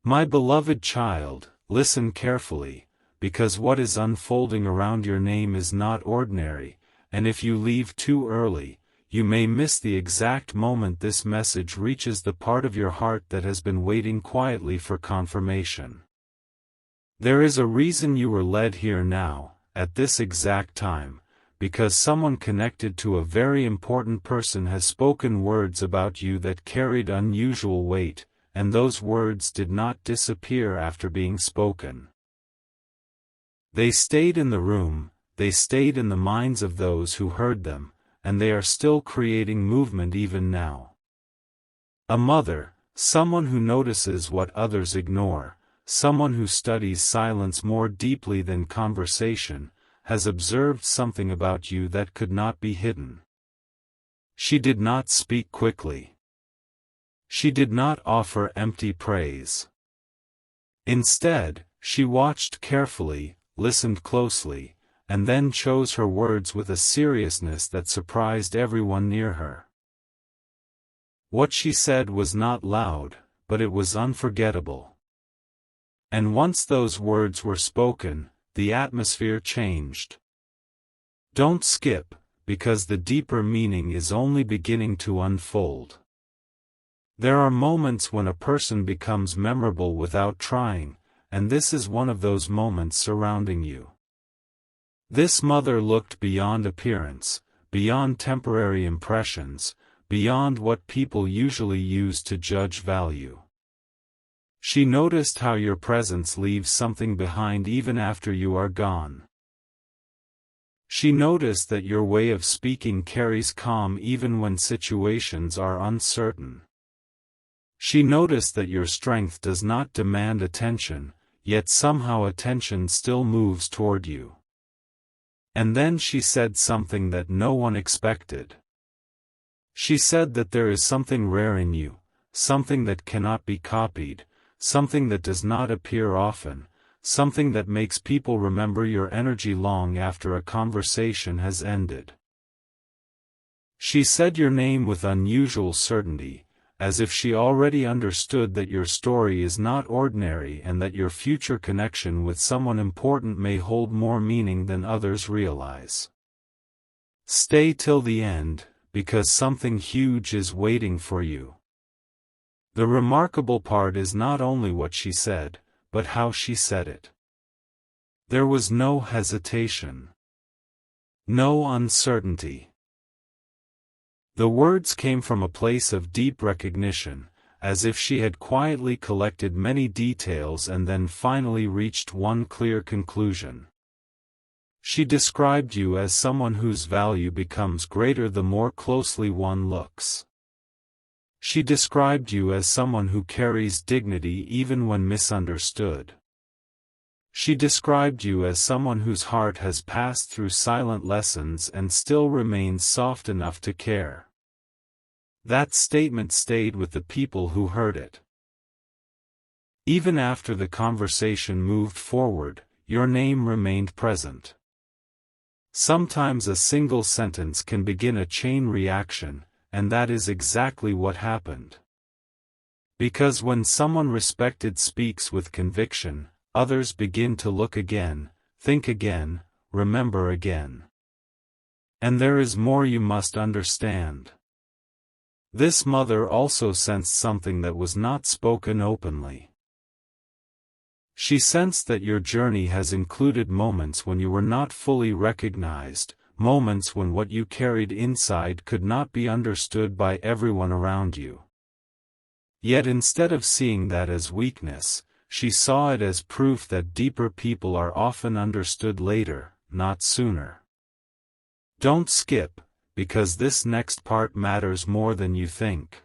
My beloved child, listen carefully, because what is unfolding around your name is not ordinary, and if you leave too early, you may miss the exact moment this message reaches the part of your heart that has been waiting quietly for confirmation. There is a reason you were led here now, at this exact time, because someone connected to a very important person has spoken words about you that carried unusual weight, and those words did not disappear after being spoken. They stayed in the room, they stayed in the minds of those who heard them, and they are still creating movement even now. A mother, someone who notices what others ignore, someone who studies silence more deeply than conversation, has observed something about you that could not be hidden. She did not speak quickly. She did not offer empty praise. Instead, she watched carefully, listened closely, and then chose her words with a seriousness that surprised everyone near her. What she said was not loud, but it was unforgettable. And once those words were spoken, the atmosphere changed. Don't skip, because the deeper meaning is only beginning to unfold. There are moments when a person becomes memorable without trying, and this is one of those moments surrounding you. This mother looked beyond appearance, beyond temporary impressions, beyond what people usually use to judge value. She noticed how your presence leaves something behind even after you are gone. She noticed that your way of speaking carries calm even when situations are uncertain. She noticed that your strength does not demand attention, yet somehow attention still moves toward you. And then she said something that no one expected. She said that there is something rare in you, something that cannot be copied, something that does not appear often, something that makes people remember your energy long after a conversation has ended. She said your name with unusual certainty, as if she already understood that your story is not ordinary and that your future connection with someone important may hold more meaning than others realize. Stay till the end, because something huge is waiting for you. The remarkable part is not only what she said, but how she said it. There was no hesitation. No uncertainty. The words came from a place of deep recognition, as if she had quietly collected many details and then finally reached one clear conclusion. She described you as someone whose value becomes greater the more closely one looks. She described you as someone who carries dignity even when misunderstood. She described you as someone whose heart has passed through silent lessons and still remains soft enough to care. That statement stayed with the people who heard it. Even after the conversation moved forward, your name remained present. Sometimes a single sentence can begin a chain reaction, and that is exactly what happened. Because when someone respected speaks with conviction, others begin to look again, think again, remember again. And there is more you must understand. This mother also sensed something that was not spoken openly. She sensed that your journey has included moments when you were not fully recognized, moments when what you carried inside could not be understood by everyone around you. Yet instead of seeing that as weakness, she saw it as proof that deeper people are often understood later, not sooner. Don't skip, because this next part matters more than you think.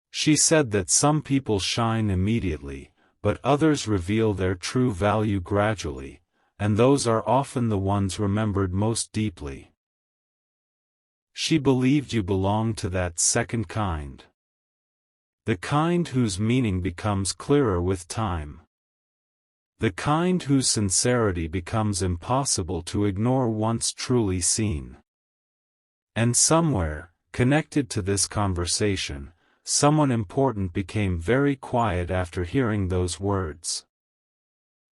She said that some people shine immediately, but others reveal their true value gradually, and those are often the ones remembered most deeply. She believed you belonged to that second kind. The kind whose meaning becomes clearer with time. The kind whose sincerity becomes impossible to ignore once truly seen. And somewhere, connected to this conversation, someone important became very quiet after hearing those words.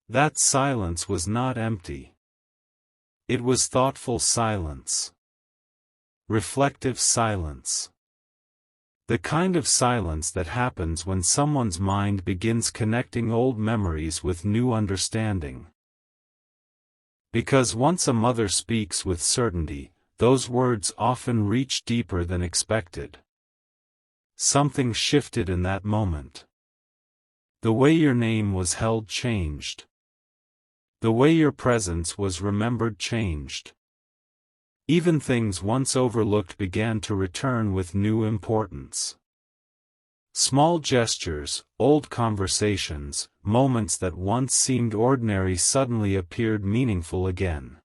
That silence was not empty. It was thoughtful silence. Reflective silence. The kind of silence that happens when someone's mind begins connecting old memories with new understanding. Because once a mother speaks with certainty, those words often reach deeper than expected. Something shifted in that moment. The way your name was held changed. The way your presence was remembered changed. Even things once overlooked began to return with new importance. Small gestures, old conversations, moments that once seemed ordinary suddenly appeared meaningful again.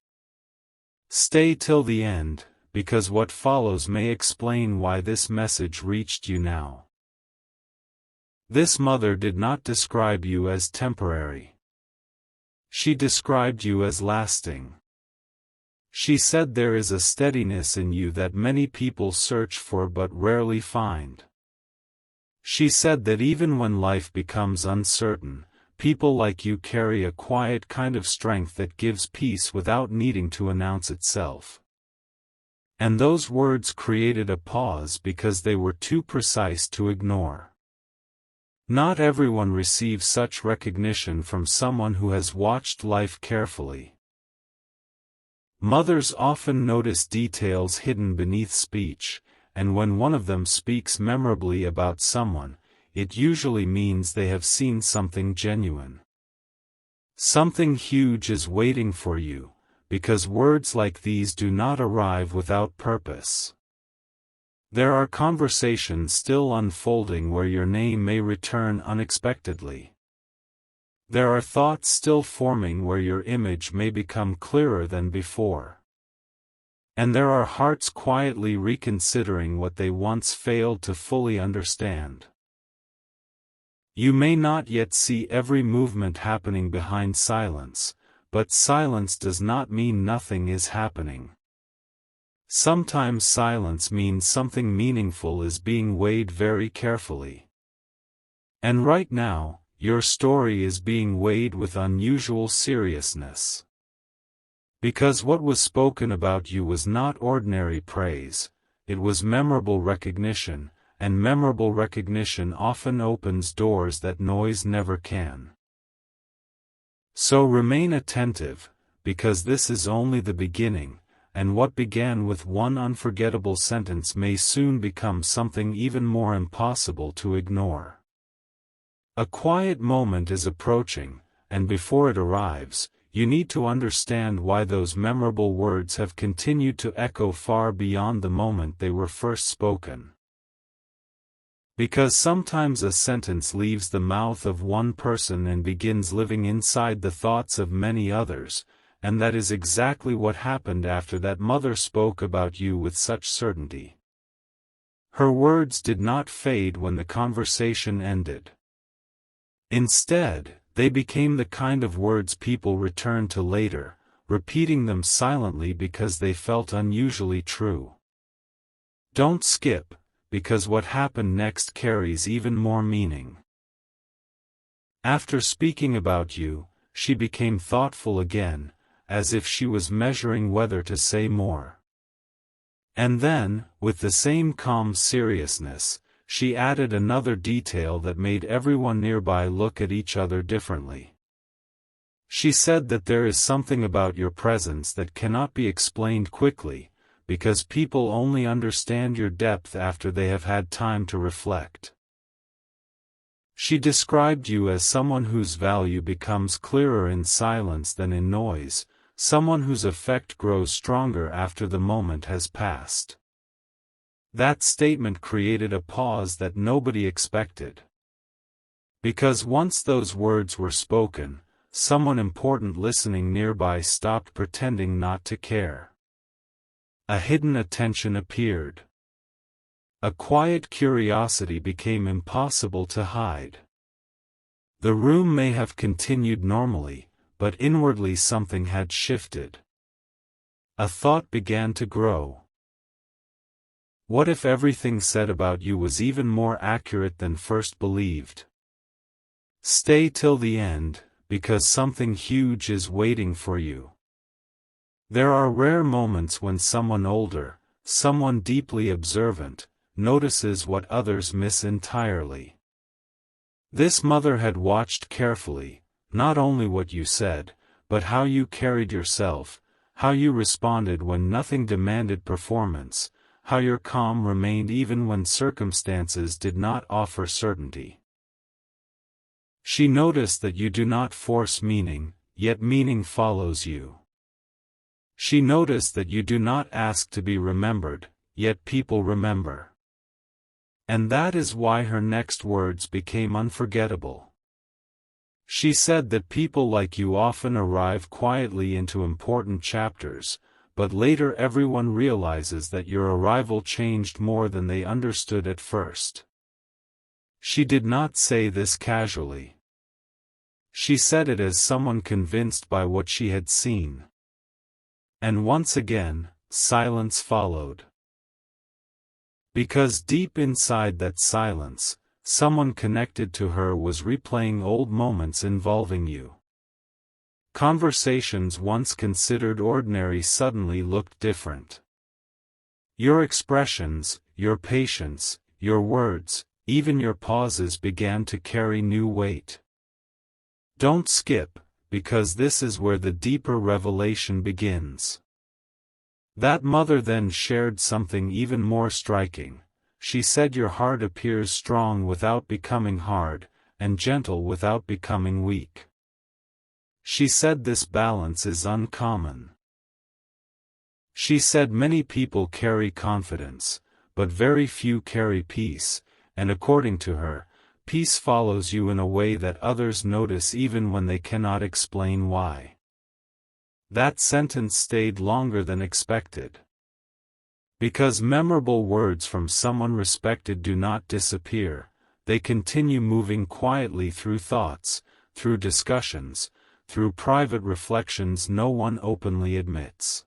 Stay till the end, because what follows may explain why this message reached you now. This mother did not describe you as temporary. She described you as lasting. She said there is a steadiness in you that many people search for but rarely find. She said that even when life becomes uncertain, people like you carry a quiet kind of strength that gives peace without needing to announce itself. And those words created a pause because they were too precise to ignore. Not everyone receives such recognition from someone who has watched life carefully. Mothers often notice details hidden beneath speech, and when one of them speaks memorably about someone, it usually means they have seen something genuine. Something huge is waiting for you, because words like these do not arrive without purpose. There are conversations still unfolding where your name may return unexpectedly. There are thoughts still forming where your image may become clearer than before. And there are hearts quietly reconsidering what they once failed to fully understand. You may not yet see every movement happening behind silence, but silence does not mean nothing is happening. Sometimes silence means something meaningful is being weighed very carefully. And right now, your story is being weighed with unusual seriousness. Because what was spoken about you was not ordinary praise, it was memorable recognition, and memorable recognition often opens doors that noise never can. So remain attentive, because this is only the beginning, and what began with one unforgettable sentence may soon become something even more impossible to ignore. A quiet moment is approaching, and before it arrives, you need to understand why those memorable words have continued to echo far beyond the moment they were first spoken. Because sometimes a sentence leaves the mouth of one person and begins living inside the thoughts of many others, and that is exactly what happened after that mother spoke about you with such certainty. Her words did not fade when the conversation ended. Instead, they became the kind of words people returned to later, repeating them silently because they felt unusually true. Don't skip, because what happened next carries even more meaning. After speaking about you, she became thoughtful again, as if she was measuring whether to say more. And then, with the same calm seriousness, she added another detail that made everyone nearby look at each other differently. She said that there is something about your presence that cannot be explained quickly, because people only understand your depth after they have had time to reflect. She described you as someone whose value becomes clearer in silence than in noise, someone whose effect grows stronger after the moment has passed. That statement created a pause that nobody expected. Because once those words were spoken, someone important listening nearby stopped pretending not to care. A hidden attention appeared. A quiet curiosity became impossible to hide. The room may have continued normally, but inwardly something had shifted. A thought began to grow. What if everything said about you was even more accurate than first believed? Stay till the end, because something huge is waiting for you. There are rare moments when someone older, someone deeply observant, notices what others miss entirely. This mother had watched carefully, not only what you said, but how you carried yourself, how you responded when nothing demanded performance, how your calm remained even when circumstances did not offer certainty. She noticed that you do not force meaning, yet meaning follows you. She noticed that you do not ask to be remembered, yet people remember. And that is why her next words became unforgettable. She said that people like you often arrive quietly into important chapters, but later everyone realizes that your arrival changed more than they understood at first. She did not say this casually. She said it as someone convinced by what she had seen. And once again, silence followed. Because deep inside that silence, someone connected to her was replaying old moments involving you. Conversations once considered ordinary suddenly looked different. Your expressions, your patience, your words, even your pauses began to carry new weight. Don't skip, because this is where the deeper revelation begins. That mother then shared something even more striking. She said your heart appears strong without becoming hard, and gentle without becoming weak. She said this balance is uncommon. She said many people carry confidence, but very few carry peace, and according to her, peace follows you in a way that others notice even when they cannot explain why. That sentence stayed longer than expected. Because memorable words from someone respected do not disappear, they continue moving quietly through thoughts, through discussions, through private reflections no one openly admits.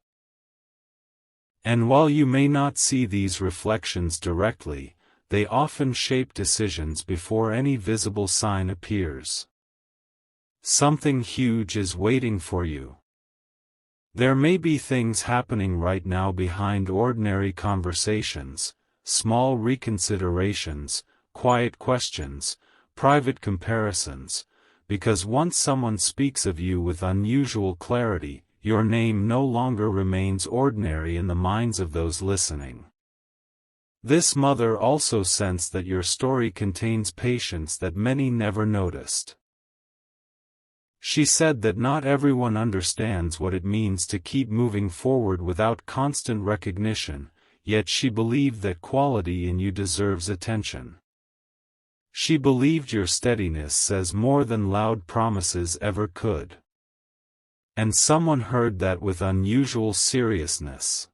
And while you may not see these reflections directly, they often shape decisions before any visible sign appears. Something huge is waiting for you. There may be things happening right now behind ordinary conversations, small reconsiderations, quiet questions, private comparisons, because once someone speaks of you with unusual clarity, your name no longer remains ordinary in the minds of those listening. This mother also sensed that your story contains patience that many never noticed. She said that not everyone understands what it means to keep moving forward without constant recognition, yet she believed that quality in you deserves attention. She believed your steadiness says more than loud promises ever could. And someone heard that with unusual seriousness.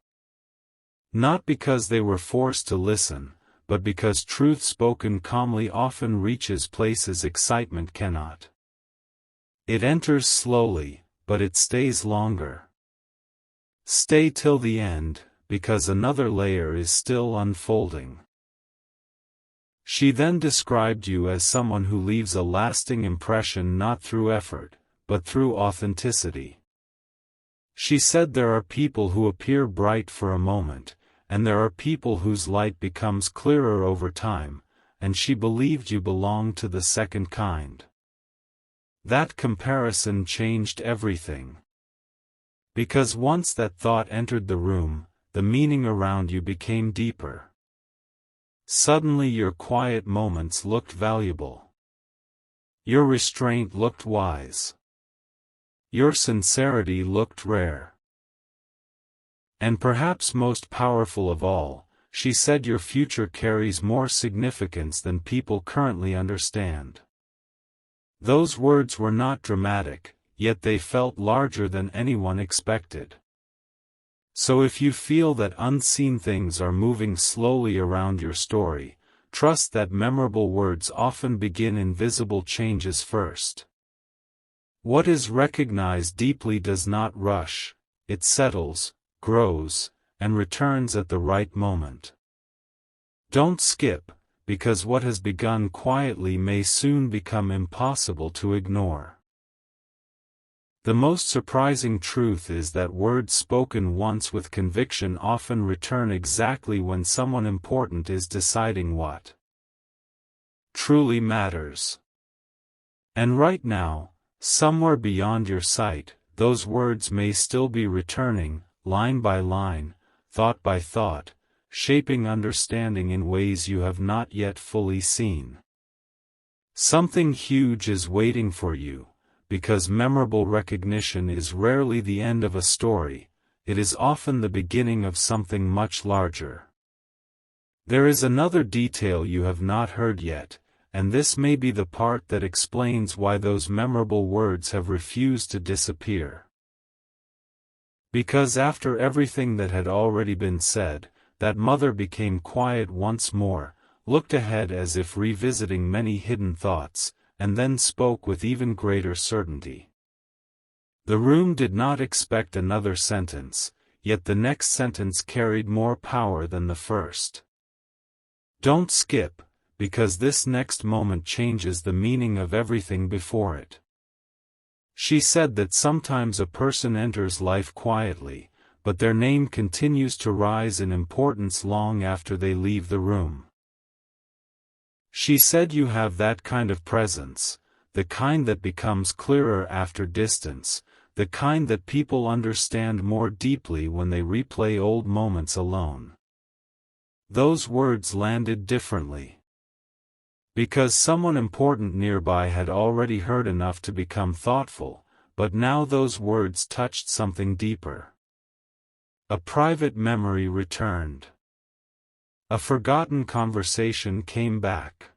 Not because they were forced to listen, but because truth spoken calmly often reaches places excitement cannot. It enters slowly, but it stays longer. Stay till the end, because another layer is still unfolding. She then described you as someone who leaves a lasting impression not through effort, but through authenticity. She said there are people who appear bright for a moment, and there are people whose light becomes clearer over time, and she believed you belonged to the second kind. That comparison changed everything. Because once that thought entered the room, the meaning around you became deeper. Suddenly your quiet moments looked valuable. Your restraint looked wise. Your sincerity looked rare. And perhaps most powerful of all, she said your future carries more significance than people currently understand. Those words were not dramatic, yet they felt larger than anyone expected. So if you feel that unseen things are moving slowly around your story, trust that memorable words often begin invisible changes first. What is recognized deeply does not rush, it settles, grows, and returns at the right moment. Don't skip, because what has begun quietly may soon become impossible to ignore. The most surprising truth is that words spoken once with conviction often return exactly when someone important is deciding what truly matters. And right now, somewhere beyond your sight, those words may still be returning, line by line, thought by thought, shaping understanding in ways you have not yet fully seen. Something huge is waiting for you, because memorable recognition is rarely the end of a story, it is often the beginning of something much larger. There is another detail you have not heard yet, and this may be the part that explains why those memorable words have refused to disappear. Because after everything that had already been said, that mother became quiet once more, looked ahead as if revisiting many hidden thoughts, and then spoke with even greater certainty. The room did not expect another sentence, yet the next sentence carried more power than the first. Don't skip, because this next moment changes the meaning of everything before it. She said that sometimes a person enters life quietly, but their name continues to rise in importance long after they leave the room. She said you have that kind of presence, the kind that becomes clearer after distance, the kind that people understand more deeply when they replay old moments alone. Those words landed differently. Because someone important nearby had already heard enough to become thoughtful, but now those words touched something deeper. A private memory returned. A forgotten conversation came back.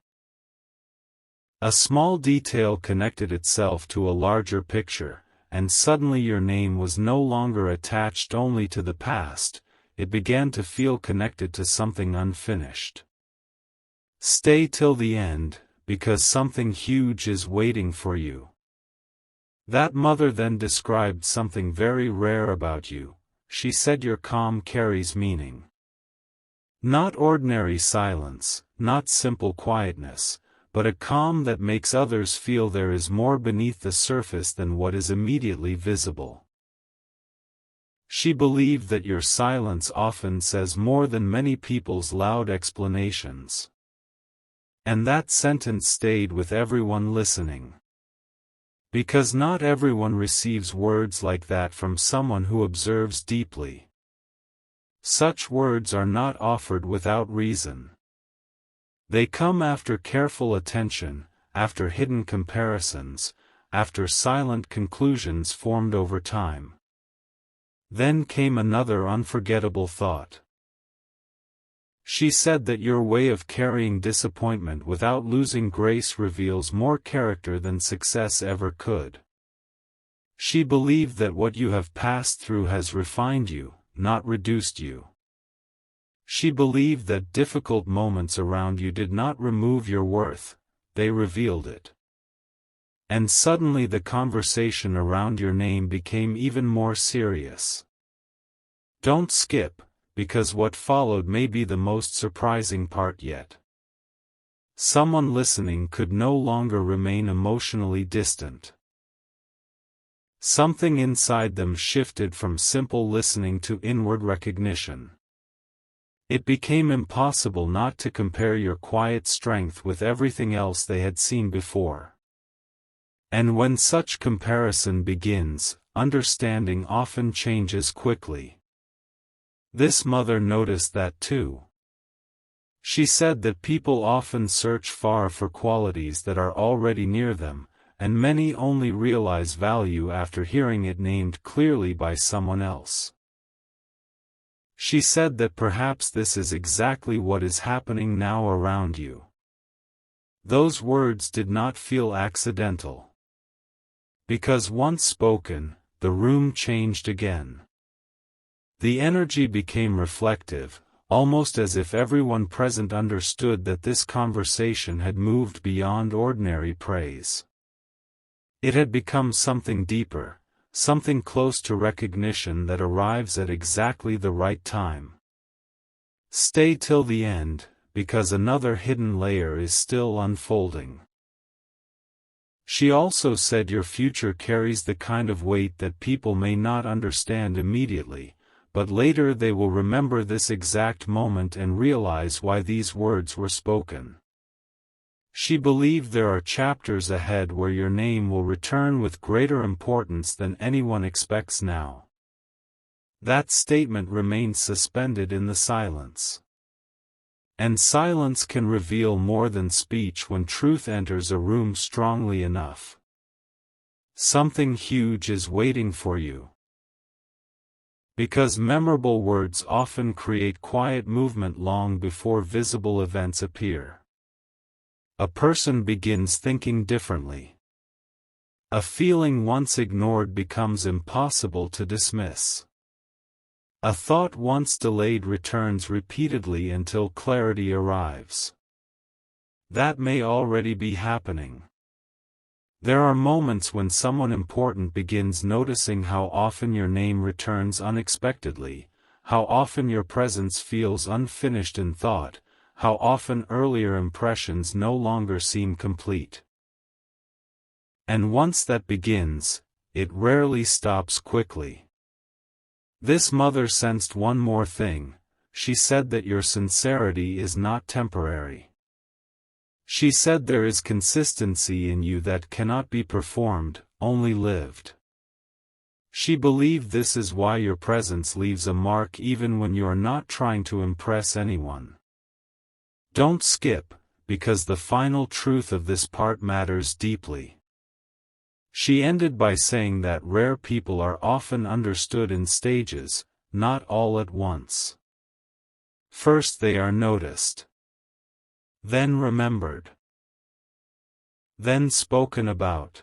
A small detail connected itself to a larger picture, and suddenly your name was no longer attached only to the past, it began to feel connected to something unfinished. Stay till the end, because something huge is waiting for you. That mother then described something very rare about you. She said your calm carries meaning. Not ordinary silence, not simple quietness, but a calm that makes others feel there is more beneath the surface than what is immediately visible. She believed that your silence often says more than many people's loud explanations. And that sentence stayed with everyone listening. Because not everyone receives words like that from someone who observes deeply. Such words are not offered without reason. They come after careful attention, after hidden comparisons, after silent conclusions formed over time. Then came another unforgettable thought. She said that your way of carrying disappointment without losing grace reveals more character than success ever could. She believed that what you have passed through has refined you, not reduced you. She believed that difficult moments around you did not remove your worth, they revealed it. And suddenly the conversation around your name became even more serious. Don't skip, because what followed may be the most surprising part yet. Someone listening could no longer remain emotionally distant. Something inside them shifted from simple listening to inward recognition. It became impossible not to compare your quiet strength with everything else they had seen before. And when such comparison begins, understanding often changes quickly. This mother noticed that too. She said that people often search far for qualities that are already near them, and many only realize value after hearing it named clearly by someone else. She said that perhaps this is exactly what is happening now around you. Those words did not feel accidental. Because once spoken, the room changed again. The energy became reflective, almost as if everyone present understood that this conversation had moved beyond ordinary praise. It had become something deeper, something close to recognition that arrives at exactly the right time. Stay till the end, because another hidden layer is still unfolding. She also said your future carries the kind of weight that people may not understand immediately, but later they will remember this exact moment and realize why these words were spoken. She believed there are chapters ahead where your name will return with greater importance than anyone expects now. That statement remained suspended in the silence. And silence can reveal more than speech when truth enters a room strongly enough. Something huge is waiting for you. Because memorable words often create quiet movement long before visible events appear. A person begins thinking differently. A feeling once ignored becomes impossible to dismiss. A thought once delayed returns repeatedly until clarity arrives. That may already be happening. There are moments when someone important begins noticing how often your name returns unexpectedly, how often your presence feels unfinished in thought, how often earlier impressions no longer seem complete. And once that begins, it rarely stops quickly. This mother sensed one more thing. She said that your sincerity is not temporary. She said there is consistency in you that cannot be performed, only lived. She believed this is why your presence leaves a mark even when you are not trying to impress anyone. Don't skip, because the final truth of this part matters deeply. She ended by saying that rare people are often understood in stages, not all at once. First they are noticed. Then remembered. Then spoken about.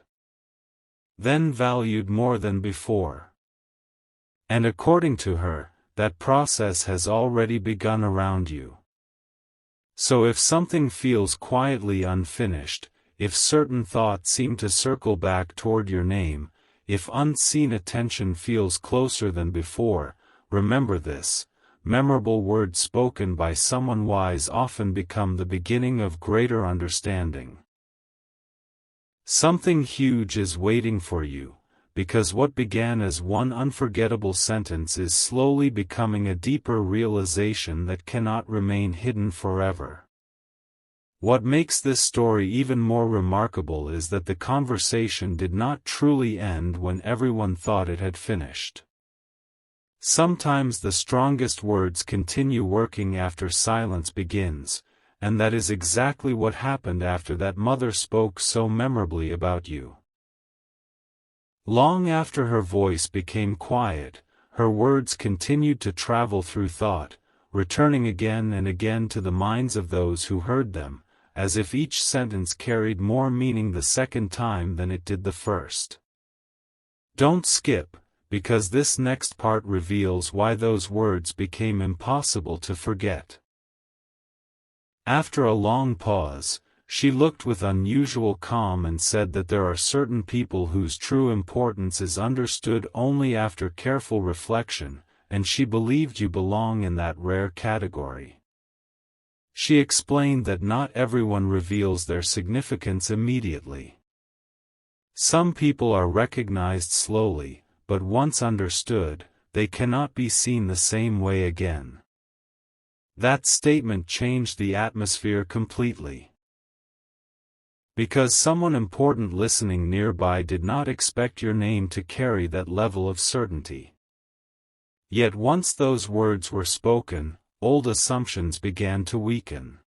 Then valued more than before. And according to her, that process has already begun around you. So if something feels quietly unfinished, if certain thoughts seem to circle back toward your name, if unseen attention feels closer than before, remember this: memorable words spoken by someone wise often become the beginning of greater understanding. Something huge is waiting for you, because what began as one unforgettable sentence is slowly becoming a deeper realization that cannot remain hidden forever. What makes this story even more remarkable is that the conversation did not truly end when everyone thought it had finished. Sometimes the strongest words continue working after silence begins, and that is exactly what happened after that mother spoke so memorably about you. Long after her voice became quiet, her words continued to travel through thought, returning again and again to the minds of those who heard them, as if each sentence carried more meaning the second time than it did the first. Don't skip, because this next part reveals why those words became impossible to forget. After a long pause, she looked with unusual calm and said that there are certain people whose true importance is understood only after careful reflection, and she believed you belong in that rare category. She explained that not everyone reveals their significance immediately. Some people are recognized slowly, but once understood, they cannot be seen the same way again. That statement changed the atmosphere completely. Because someone important listening nearby did not expect your name to carry that level of certainty. Yet once those words were spoken, old assumptions began to weaken.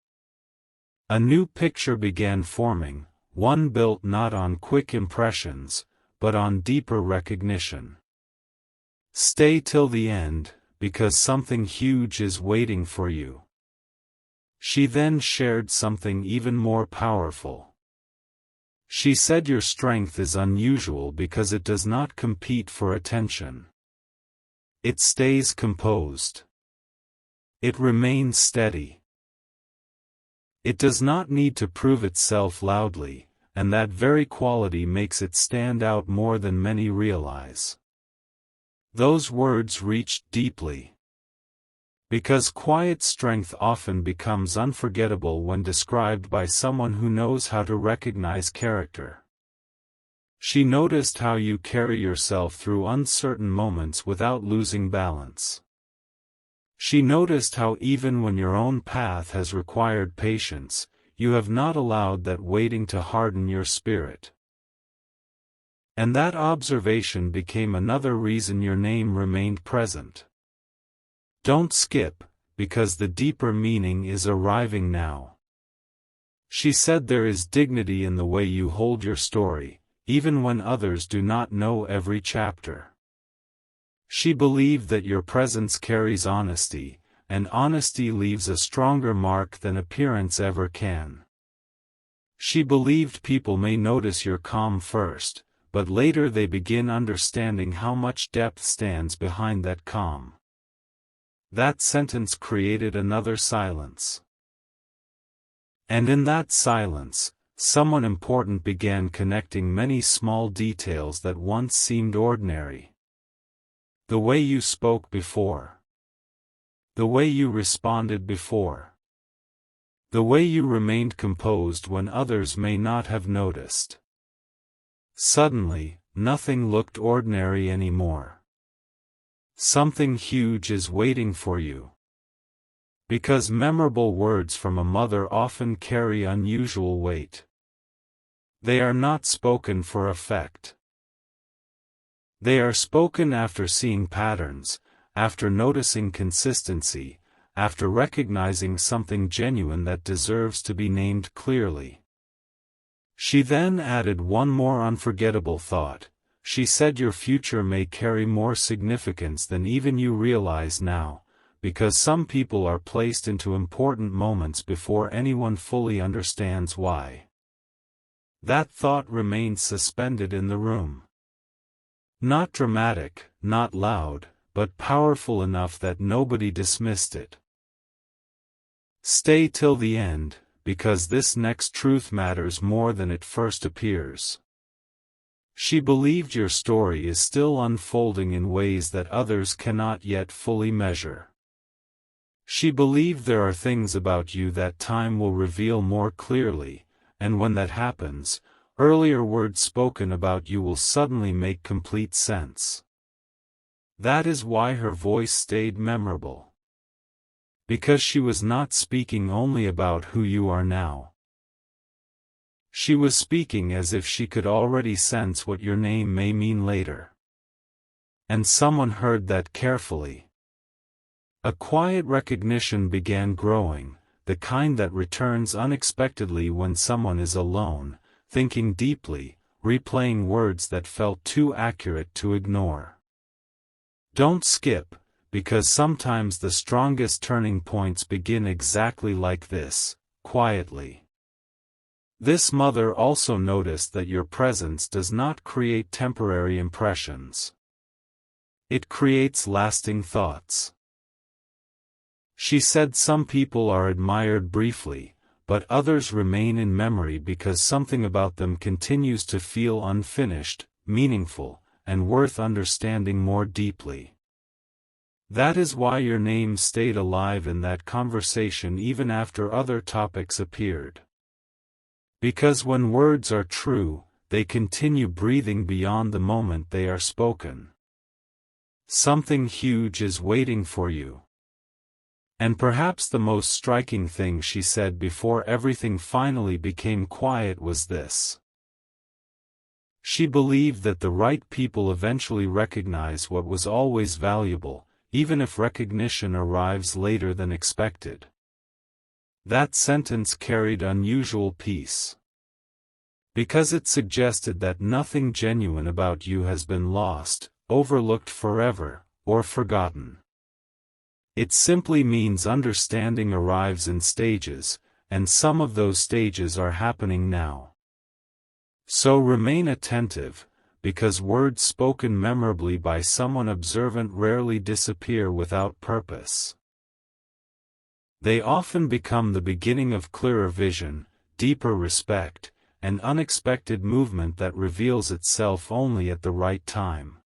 A new picture began forming, one built not on quick impressions, but on deeper recognition. Stay till the end, because something huge is waiting for you. She then shared something even more powerful. She said your strength is unusual because it does not compete for attention. It stays composed. It remains steady. It does not need to prove itself loudly, and that very quality makes it stand out more than many realize. Those words reached deeply. Because quiet strength often becomes unforgettable when described by someone who knows how to recognize character. She noticed how you carry yourself through uncertain moments without losing balance. She noticed how even when your own path has required patience, you have not allowed that waiting to harden your spirit. And that observation became another reason your name remained present. Don't skip, because the deeper meaning is arriving now. She said there is dignity in the way you hold your story, even when others do not know every chapter. She believed that your presence carries honesty, and honesty leaves a stronger mark than appearance ever can. She believed people may notice your calm first, but later they begin understanding how much depth stands behind that calm. That sentence created another silence. And in that silence, someone important began connecting many small details that once seemed ordinary. The way you spoke before. The way you responded before. The way you remained composed when others may not have noticed. Suddenly, nothing looked ordinary anymore. Something huge is waiting for you. Because memorable words from a mother often carry unusual weight. They are not spoken for effect. They are spoken after seeing patterns, after noticing consistency, after recognizing something genuine that deserves to be named clearly. She then added one more unforgettable thought. She said your future may carry more significance than even you realize now, because some people are placed into important moments before anyone fully understands why. That thought remained suspended in the room. Not dramatic, not loud, but powerful enough that nobody dismissed it. Stay till the end, because this next truth matters more than it first appears. She believed your story is still unfolding in ways that others cannot yet fully measure. She believed there are things about you that time will reveal more clearly, and when that happens, earlier words spoken about you will suddenly make complete sense. That is why her voice stayed memorable. Because she was not speaking only about who you are now. She was speaking as if she could already sense what your name may mean later. And someone heard that carefully. A quiet recognition began growing, the kind that returns unexpectedly when someone is alone, thinking deeply, replaying words that felt too accurate to ignore. Don't skip, because sometimes the strongest turning points begin exactly like this, quietly. This mother also noticed that your presence does not create temporary impressions. It creates lasting thoughts. She said some people are admired briefly, but others remain in memory because something about them continues to feel unfinished, meaningful, and worth understanding more deeply. That is why your name stayed alive in that conversation even after other topics appeared. Because when words are true, they continue breathing beyond the moment they are spoken. Something huge is waiting for you. And perhaps the most striking thing she said before everything finally became quiet was this. She believed that the right people eventually recognize what was always valuable, even if recognition arrives later than expected. That sentence carried unusual peace. Because it suggested that nothing genuine about you has been lost, overlooked forever, or forgotten. It simply means understanding arrives in stages, and some of those stages are happening now. So remain attentive, because words spoken memorably by someone observant rarely disappear without purpose. They often become the beginning of clearer vision, deeper respect, and unexpected movement that reveals itself only at the right time.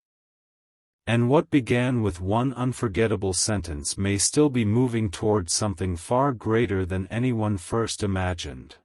And what began with one unforgettable sentence may still be moving towards something far greater than anyone first imagined.